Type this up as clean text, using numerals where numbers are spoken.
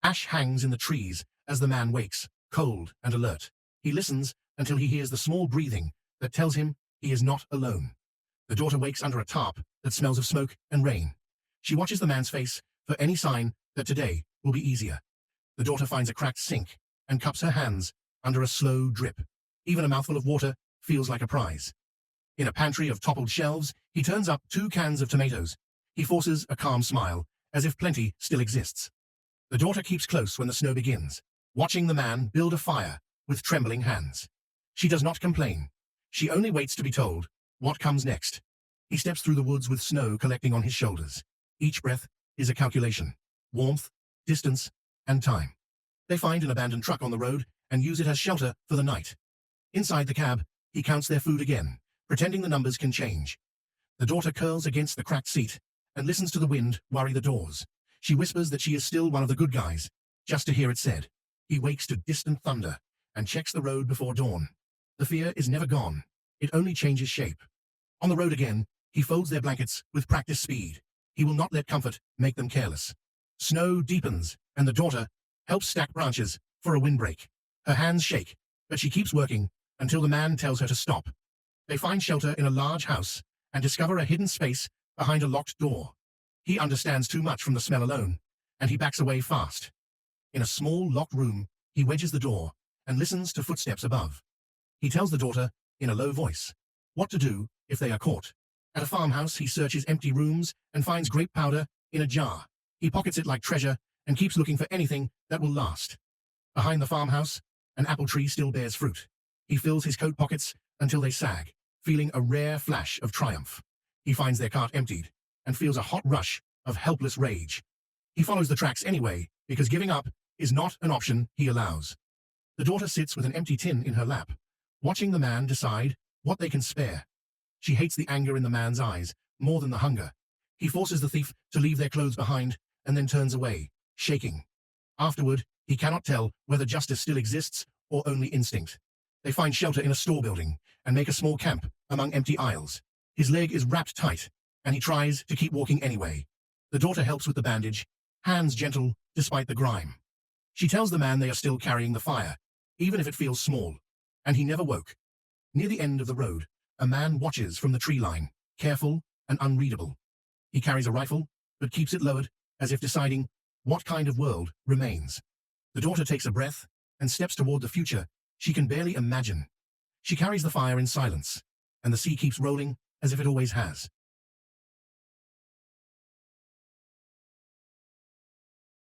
Ash hangs in the trees as the man wakes, cold and alert. He listens until he hears the small breathing that tells him he is not alone. The daughter wakes under a tarp that smells of smoke and rain. She watches the man's face for any sign that today will be easier. The daughter finds a cracked sink and cups her hands under a slow drip. Even a mouthful of water feels like a prize. In a pantry of toppled shelves, he turns up 2 cans of tomatoes. He forces a calm smile, as if plenty still exists. The daughter keeps close when the snow begins, watching the man build a fire with trembling hands. She does not complain. She only waits to be told what comes next. He steps through the woods with snow collecting on his shoulders. Each breath is a calculation: warmth, distance, and time. They find an abandoned truck on the road and use it as shelter for the night. Inside the cab, he counts their food again, pretending the numbers can change. The daughter curls against the cracked seat and listens to the wind worry the doors. She whispers that she is still one of the good guys, just to hear it said. He wakes to distant thunder and checks the road before dawn. The fear is never gone. It only changes shape. On the road again, he folds their blankets with practiced speed. He will not let comfort make them careless. Snow deepens, and the daughter helps stack branches for a windbreak. Her hands shake, but she keeps working until the man tells her to stop. They find shelter in a large house and discover a hidden space behind a locked door. He understands too much from the smell alone, and he backs away fast. In a small, locked room, he wedges the door and listens to footsteps above. He tells the daughter, in a low voice, what to do if they are caught. At a farmhouse, he searches empty rooms and finds grape powder in a jar. He pockets it like treasure and keeps looking for anything that will last. Behind the farmhouse, an apple tree still bears fruit. He fills his coat pockets until they sag, feeling a rare flash of triumph. He finds their cart emptied and feels a hot rush of helpless rage. He follows the tracks anyway, because giving up is not an option he allows. The daughter sits with an empty tin in her lap, watching the man decide what they can spare. She hates the anger in the man's eyes more than the hunger. He forces the thief to leave their clothes behind and then turns away, shaking. Afterward, he cannot tell whether justice still exists or only instinct. They find shelter in a store building and make a small camp among empty aisles. His leg is wrapped tight, and he tries to keep walking anyway. The daughter helps with the bandage, hands gentle despite the grime. She tells the man they are still carrying the fire, even if it feels small, and he never woke. Near the end of the road, a man watches from the tree line, careful and unreadable. He carries a rifle, but keeps it lowered, as if deciding what kind of world remains. The daughter takes a breath and steps toward the future she can barely imagine. She carries the fire in silence, and the sea keeps rolling as if it always has.